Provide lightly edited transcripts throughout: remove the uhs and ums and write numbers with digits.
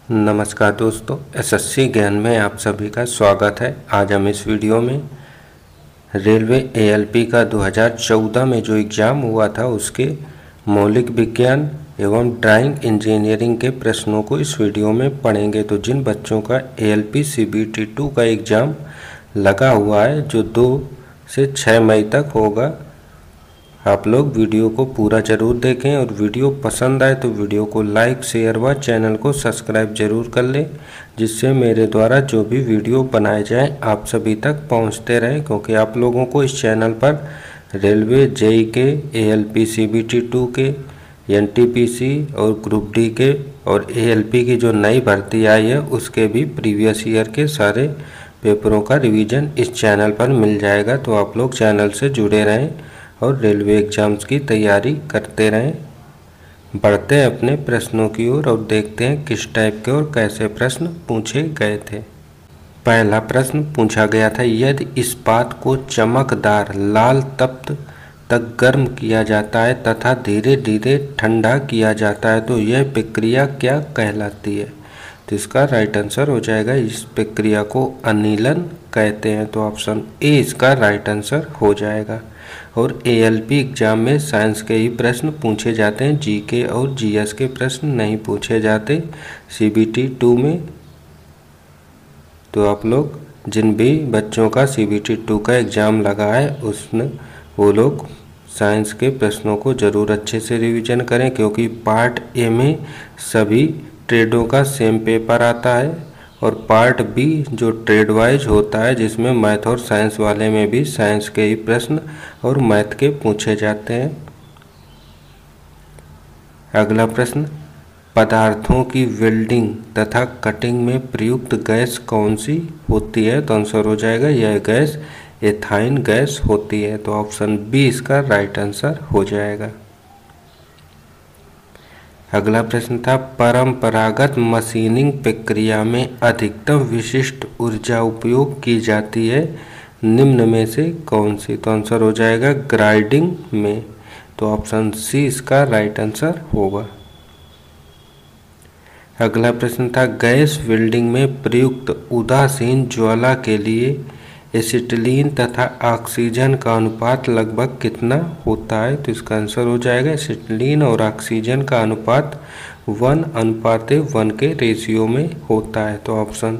नमस्कार दोस्तों, एसएससी ज्ञान में आप सभी का स्वागत है। आज हम इस वीडियो में रेलवे एएलपी का 2014 में जो एग्ज़ाम हुआ था उसके मौलिक विज्ञान एवं ड्राइंग इंजीनियरिंग के प्रश्नों को इस वीडियो में पढ़ेंगे। तो जिन बच्चों का एएलपी सीबीटी 2 का एग्ज़ाम लगा हुआ है जो 2 से 6 मई तक होगा, आप लोग वीडियो को पूरा ज़रूर देखें और वीडियो पसंद आए तो वीडियो को लाइक शेयर व चैनल को सब्सक्राइब ज़रूर कर लें, जिससे मेरे द्वारा जो भी वीडियो बनाए जाएं आप सभी तक पहुंचते रहें। क्योंकि आप लोगों को इस चैनल पर रेलवे जेई के, एएलपी सीबीटी 2 के, एनटीपीसी और ग्रुप डी के और एएलपी की जो नई भर्ती आई है उसके भी प्रीवियस ईयर के सारे पेपरों का रिवीजन इस चैनल पर मिल जाएगा। तो आप लोग चैनल से जुड़े रहें और रेलवे एग्ज़ाम्स की तैयारी करते रहें। बढ़ते हैं अपने प्रश्नों की ओर और देखते हैं किस टाइप के और कैसे प्रश्न पूछे गए थे। पहला प्रश्न पूछा गया था, यदि इस्पात को चमकदार लाल तप्त तक गर्म किया जाता है तथा धीरे धीरे ठंडा किया जाता है तो यह प्रक्रिया क्या कहलाती है? तो इसका राइट आंसर हो जाएगा, इस प्रक्रिया को अनिलन कहते हैं। तो ऑप्शन ए इसका राइट आंसर हो जाएगा। और एएलपी एग्जाम में साइंस के ही प्रश्न पूछे जाते हैं, जीके और जीएस के प्रश्न नहीं पूछे जाते सीबीटी 2 में। तो आप लोग जिन भी बच्चों का सीबीटी 2 का एग्ज़ाम लगा है उसने वो लोग साइंस के प्रश्नों को ज़रूर अच्छे से रिवीजन करें, क्योंकि पार्ट ए में सभी ट्रेडों का सेम पेपर आता है और पार्ट बी जो ट्रेड वाइज होता है जिसमें मैथ और साइंस वाले में भी साइंस के ही प्रश्न और मैथ के पूछे जाते हैं। अगला प्रश्न, पदार्थों की वेल्डिंग तथा कटिंग में प्रयुक्त गैस कौन सी होती है? तो आंसर हो जाएगा, यह गैस एथाइन गैस होती है। तो ऑप्शन बी इसका राइट आंसर हो जाएगा। अगला प्रश्न था, परंपरागत मशीनिंग प्रक्रिया में अधिकतम विशिष्ट ऊर्जा उपयोग की जाती है निम्न में से कौन सी? तो आंसर हो जाएगा ग्राइंडिंग में। तो ऑप्शन सी इसका राइट आंसर होगा। अगला प्रश्न था, गैस वेल्डिंग में प्रयुक्त उदासीन ज्वाला के लिए एसिटिलीन तथा ऑक्सीजन का अनुपात लगभग कितना होता है? तो इसका आंसर हो जाएगा, एसिटिलीन और ऑक्सीजन का अनुपात 1:1 के रेशियो में होता है। तो ऑप्शन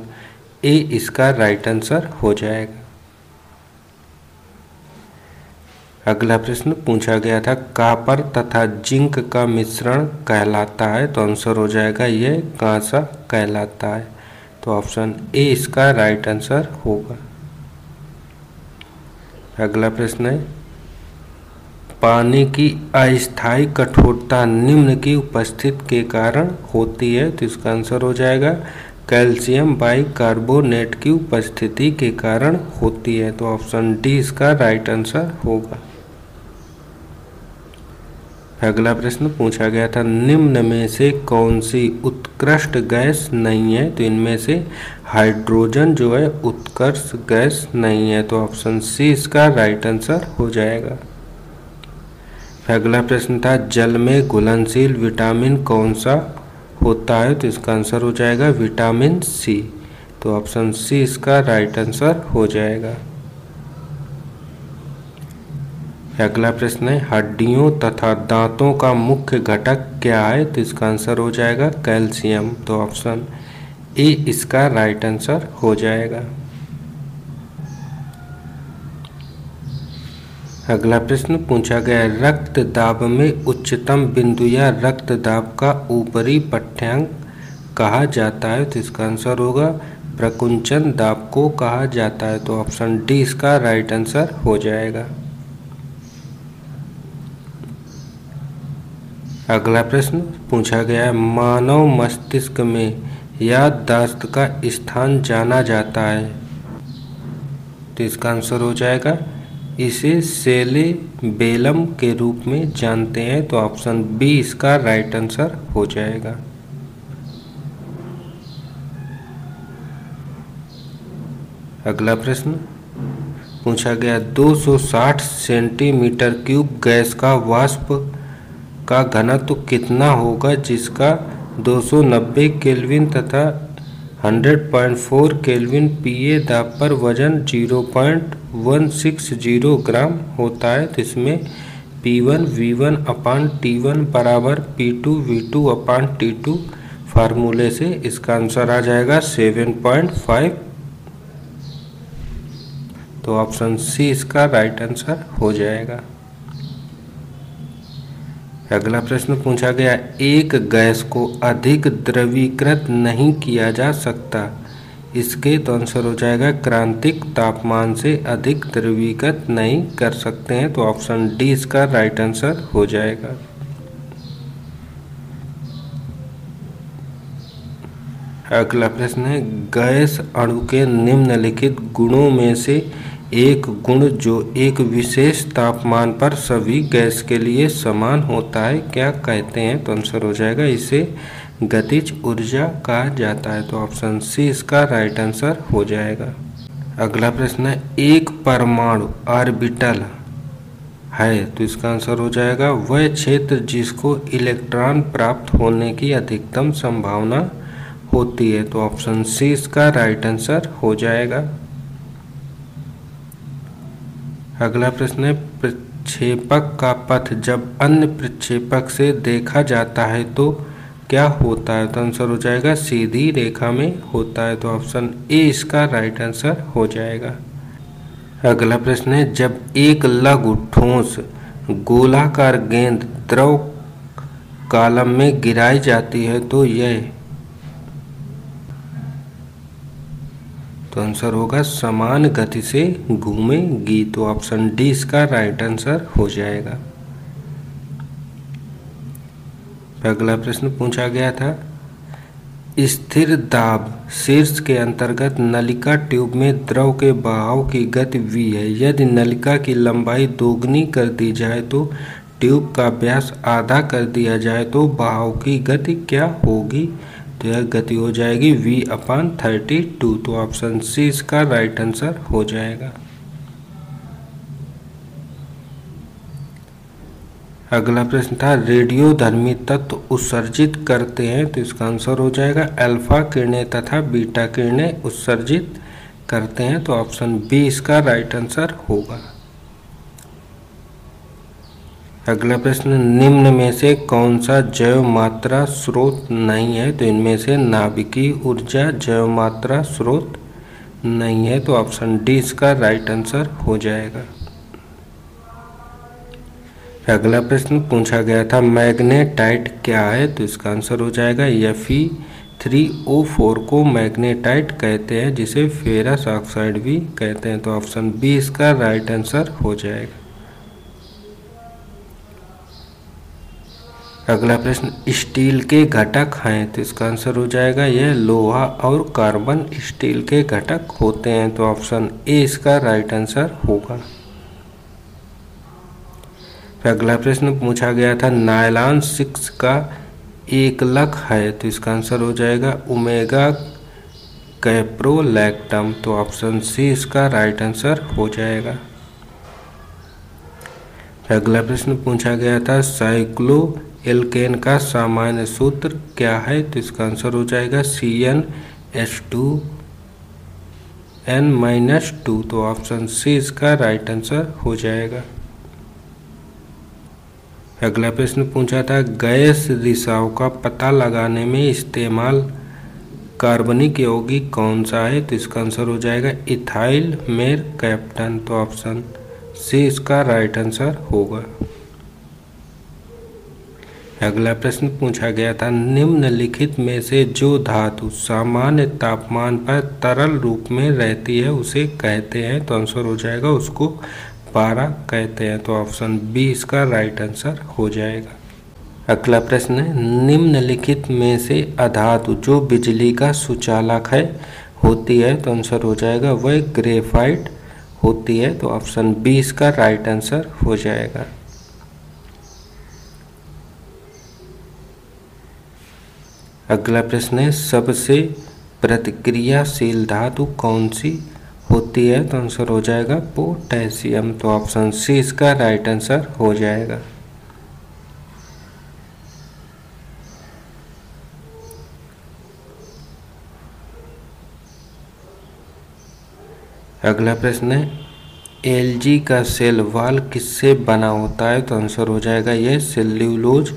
ए इसका राइट आंसर हो जाएगा। अगला प्रश्न पूछा गया था, कॉपर तथा जिंक का मिश्रण कहलाता है? तो आंसर हो जाएगा, यह कांसा कहलाता है। तो ऑप्शन ए इसका राइट आंसर होगा। अगला प्रश्न है, पानी की अस्थायी कठोरता निम्न की उपस्थिति के कारण होती है? तो इसका आंसर हो जाएगा, कैल्शियम बाइकार्बोनेट की उपस्थिति के कारण होती है। तो ऑप्शन डी इसका राइट आंसर होगा। अगला प्रश्न पूछा गया था, निम्न में से कौन सी उत्कृष्ट गैस नहीं है? तो इनमें से हाइड्रोजन जो है उत्कृष्ट गैस नहीं है। तो ऑप्शन सी इसका राइट आंसर हो जाएगा। अगला प्रश्न था, जल में घुलनशील विटामिन कौन सा होता है? तो इसका आंसर हो जाएगा विटामिन सी। तो ऑप्शन सी इसका राइट आंसर हो जाएगा। अगला प्रश्न है, हड्डियों तथा दांतों का मुख्य घटक क्या है? तो इसका आंसर हो जाएगा कैल्शियम। तो ऑप्शन ए इसका राइट आंसर हो जाएगा। अगला प्रश्न पूछा गया, रक्त दाब में उच्चतम बिंदु या रक्त दाब का ऊपरी पाठ्यांक कहा जाता है? तो इसका आंसर होगा प्रकुंचन दाब को कहा जाता है। तो ऑप्शन डी इसका राइट आंसर हो जाएगा। अगला प्रश्न पूछा गया है, मानव मस्तिष्क में याददाश्त का स्थान जाना जाता है? तो इसका आंसर हो जाएगा, इसे सेलेबेलम के रूप में जानते हैं। तो ऑप्शन बी इसका राइट आंसर हो जाएगा। अगला प्रश्न पूछा गया, 260 सेंटीमीटर क्यूब गैस का वाष्प का घनत्व कितना होगा जिसका 290 केल्विन तथा 100.4 केल्विन पीए दाब पर वजन 0.160 ग्राम होता है। तो इसमें P1 V1 अपान T1 बराबर P2 V2 अपान T2 फार्मूले से इसका आंसर आ जाएगा 7.5। तो ऑप्शन सी इसका राइट आंसर हो जाएगा। अगला प्रश्न पूछा गया, एक गैस को अधिक द्रवीकृत नहीं किया जा सकता, इसके तो आंसर हो जाएगा क्रांतिक तापमान से अधिक द्रवीकृत नहीं कर सकते हैं। तो ऑप्शन डी इसका राइट आंसर हो जाएगा। अगला प्रश्न है, गैस अणु के निम्नलिखित गुणों में से एक गुण जो एक विशेष तापमान पर सभी गैस के लिए समान होता है क्या कहते हैं? तो आंसर हो जाएगा इसे गतिज ऊर्जा कहा जाता है। तो ऑप्शन सी इसका राइट आंसर हो जाएगा। अगला प्रश्न है, एक परमाणु ऑर्बिटल है, तो इसका आंसर हो जाएगा वह क्षेत्र जिसको इलेक्ट्रॉन प्राप्त होने की अधिकतम संभावना होती है। तो ऑप्शन सी इसका राइट आंसर हो जाएगा। अगला प्रश्न है, प्रक्षेपक का पथ जब अन्य प्रक्षेपक से देखा जाता है तो क्या होता है? तो आंसर हो जाएगा सीधी रेखा में होता है। तो ऑप्शन ए इसका राइट आंसर हो जाएगा। अगला प्रश्न है, जब एक लघु ठोस गोलाकार गेंद द्रव कॉलम में गिराई जाती है तो यह, तो आंसर होगा समान गति से घूमेगी। तो ऑप्शन डी इसका राइट आंसर हो जाएगा। अगला प्रश्न पूछा गया था, स्थिर दाब शीर्ष के अंतर्गत नलिका ट्यूब में द्रव के बहाव की गति v है। यदि नलिका की लंबाई दोगुनी कर दी जाए तो ट्यूब का व्यास आधा कर दिया जाए तो बहाव की गति क्या होगी? तो यह गति हो जाएगी v/32। तो ऑप्शन सी इसका राइट आंसर हो जाएगा। अगला प्रश्न था, रेडियोधर्मी तत्व उत्सर्जित करते हैं, तो इसका आंसर हो जाएगा अल्फा किरणें तथा बीटा किरणें उत्सर्जित करते हैं। तो ऑप्शन बी इसका राइट आंसर होगा। अगला प्रश्न, निम्न में से कौन सा जैव मात्रा स्रोत नहीं है? तो इनमें से नाभिकीय ऊर्जा जैव मात्रा स्रोत नहीं है। तो ऑप्शन डी इसका राइट आंसर हो जाएगा। अगला प्रश्न पूछा गया था, मैग्नेटाइट क्या है? तो इसका आंसर हो जाएगा Fe3O4 को मैग्नेटाइट कहते हैं, जिसे फेरस ऑक्साइड भी कहते हैं। तो ऑप्शन बी इसका राइट आंसर हो जाएगा। अगला प्रश्न, स्टील के घटक हैं, तो इसका आंसर हो जाएगा यह लोहा और कार्बन स्टील के घटक होते हैं। तो ऑप्शन ए इसका राइट आंसर होगा। अगला प्रश्न पूछा गया था, नायलॉन 6 का एकलक है, तो इसका आंसर हो जाएगा ओमेगा कैप्रोलैक्टम। तो ऑप्शन सी इसका राइट आंसर हो जाएगा। अगला प्रश्न पूछा गया था, साइक्लो एल्केन का सामान्य सूत्र क्या है? तो इसका आंसर हो जाएगा CnH2n-2। तो ऑप्शन सी इसका राइट आंसर हो जाएगा। अगला प्रश्न पूछा था, गैस रिसाव का पता लगाने में इस्तेमाल कार्बनिक यौगिक कौन सा है? तो इसका आंसर हो जाएगा इथाइल मेरकैप्टन। तो ऑप्शन सी इसका राइट आंसर होगा। अगला प्रश्न पूछा गया था, निम्नलिखित में से जो धातु सामान्य तापमान पर तरल रूप में रहती है उसे कहते हैं? तो आंसर हो जाएगा उसको पारा कहते हैं। तो ऑप्शन बी इसका राइट आंसर हो जाएगा। अगला प्रश्न है, निम्नलिखित में से अधातु जो बिजली का सुचालक है होती है? तो आंसर हो जाएगा वह ग्रेफाइट होती है। तो ऑप्शन बी इसका राइट आंसर हो जाएगा। अगला प्रश्न है, सबसे प्रतिक्रियाशील धातु कौन सी होती है? तो आंसर हो जाएगा पोटेशियम। तो ऑप्शन सी इसका राइट आंसर हो जाएगा। अगला प्रश्न है एलजी का सेल वॉल किससे बना होता है? तो आंसर हो जाएगा ये सेल्यूलोज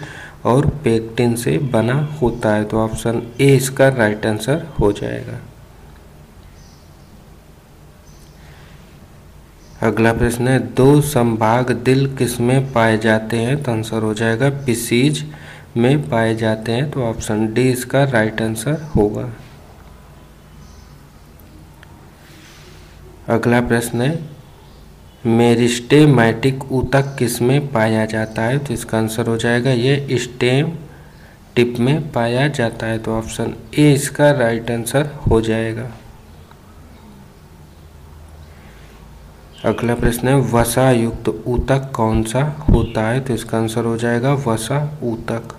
और पेक्टिन से बना होता है। तो ऑप्शन ए इसका राइट आंसर हो जाएगा। अगला प्रश्न है दो संभाग दिल किस में पाए जाते हैं? तो आंसर हो जाएगा पिसीज में पाए जाते हैं। तो ऑप्शन डी इसका राइट आंसर होगा। अगला प्रश्न है मेरिस्टेमैटिक ऊतक किस में पाया जाता है? तो इसका आंसर हो जाएगा ये स्टेम टिप में पाया जाता है। तो ऑप्शन ए इसका राइट आंसर हो जाएगा। अगला प्रश्न है वसा युक्त ऊतक कौन सा होता है? तो इसका आंसर हो जाएगा वसा ऊतक।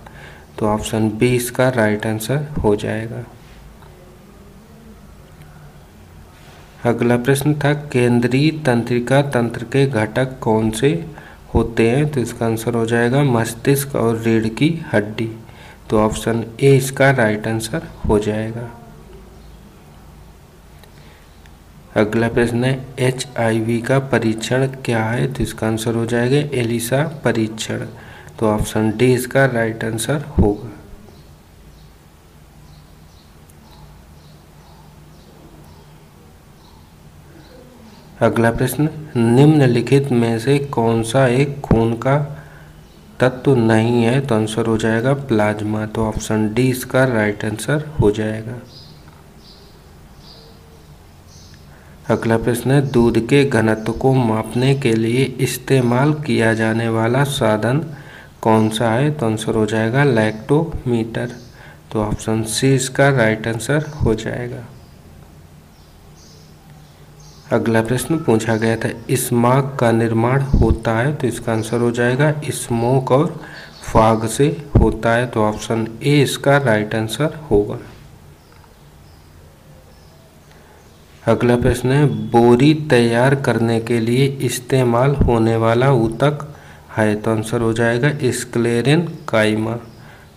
तो ऑप्शन बी इसका राइट आंसर हो जाएगा। अगला प्रश्न था केंद्रीय तंत्रिका तंत्र के घटक कौन से होते हैं? तो इसका आंसर हो जाएगा मस्तिष्क और रीढ़ की हड्डी। तो ऑप्शन ए इसका राइट आंसर हो जाएगा। अगला प्रश्न है HIV का परीक्षण क्या है? तो इसका आंसर हो जाएगा एलिसा परीक्षण। तो ऑप्शन डी इसका राइट आंसर होगा। अगला प्रश्न निम्नलिखित में से कौन सा एक खून का तत्व नहीं है? तो आंसर हो जाएगा प्लाज्मा। तो ऑप्शन डी इसका राइट आंसर हो जाएगा। अगला प्रश्न है दूध के घनत्व को मापने के लिए इस्तेमाल किया जाने वाला साधन कौन सा है? तो आंसर हो जाएगा लैक्टोमीटर। तो ऑप्शन सी इसका राइट आंसर हो जाएगा। अगला प्रश्न पूछा गया था स्मॉग का निर्माण होता है? तो इसका आंसर हो जाएगा स्मोक और फॉग से होता है। तो ऑप्शन ए इसका राइट आंसर होगा। अगला प्रश्न है बोरी तैयार करने के लिए इस्तेमाल होने वाला ऊतक है? तो आंसर हो जाएगा स्क्लेरेनकाइमा।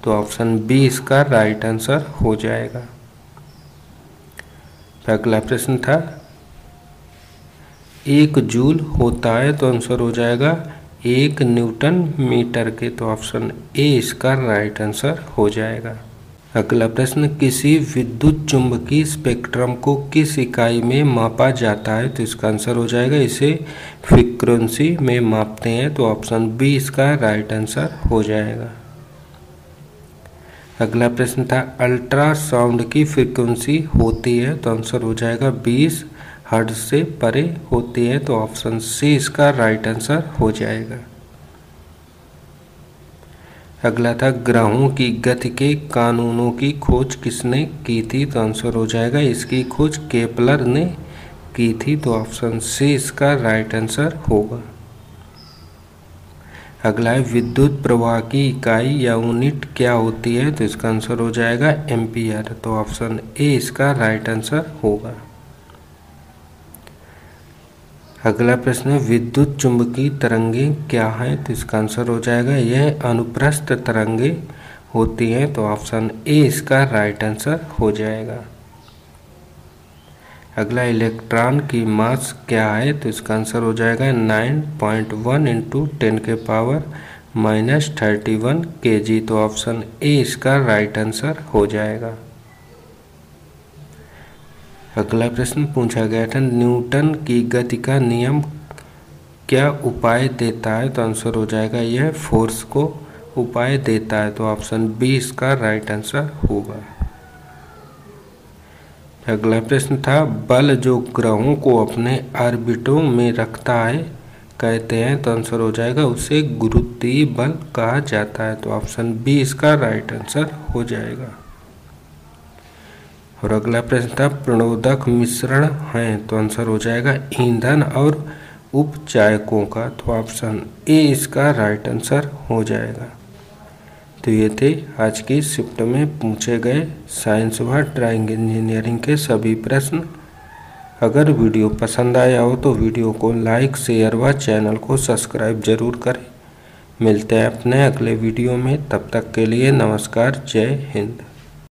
तो ऑप्शन बी इसका राइट आंसर हो जाएगा। अगला प्रश्न था 1 जूल होता है? तो आंसर हो जाएगा 1 न्यूटन मीटर के। तो ऑप्शन ए इसका राइट आंसर हो जाएगा। अगला प्रश्न किसी विद्युत चुंबकीय स्पेक्ट्रम को किस इकाई में मापा जाता है? तो इसका आंसर हो जाएगा इसे फ्रीक्वेंसी में मापते हैं। तो ऑप्शन बी इसका राइट आंसर हो जाएगा। अगला प्रश्न था अल्ट्रासाउंड की फ्रीक्वेंसी होती है? तो आंसर हो जाएगा 20 हर्ट्ज से परे होती है। तो ऑप्शन सी इसका राइट आंसर हो जाएगा। अगला था ग्रहों की गति के कानूनों की खोज किसने की थी? तो आंसर हो जाएगा इसकी खोज केपलर ने की थी। तो ऑप्शन सी इसका राइट आंसर होगा। अगला है विद्युत प्रवाह की इकाई या यूनिट क्या होती है? तो इसका आंसर हो जाएगा एम्पियर। तो ऑप्शन ए इसका राइट आंसर होगा। अगला प्रश्न है विद्युत चुंबकीय तरंगें क्या हैं? तो इसका आंसर हो जाएगा यह अनुप्रस्थ तरंगें होती हैं। तो ऑप्शन ए इसका राइट आंसर हो जाएगा। अगला इलेक्ट्रॉन की मास क्या है? तो इसका आंसर हो जाएगा 9.1 × 10⁻³ kg। तो ऑप्शन ए इसका राइट आंसर हो जाएगा। अगला प्रश्न पूछा गया था न्यूटन की गति का नियम क्या उपाय देता है? तो आंसर हो जाएगा यह फोर्स को उपाय देता है। तो ऑप्शन बी इसका राइट आंसर होगा। अगला प्रश्न था बल जो ग्रहों को अपने ऑर्बिटों में रखता है कहते हैं? तो आंसर हो जाएगा उसे गुरुत्वीय बल कहा जाता है। तो ऑप्शन बी इसका राइट आंसर हो जाएगा। और अगला प्रश्न था प्रणोदक मिश्रण है? तो आंसर हो जाएगा ईंधन और उपचायकों का। तो ऑप्शन ए इसका राइट आंसर हो जाएगा। तो ये थे आज की शिफ्ट में पूछे गए साइंस व ड्राइंग इंजीनियरिंग के सभी प्रश्न। अगर वीडियो पसंद आया हो तो वीडियो को लाइक शेयर व चैनल को सब्सक्राइब जरूर करें। मिलते हैं अपने अगले वीडियो में, तब तक के लिए नमस्कार, जय हिंद।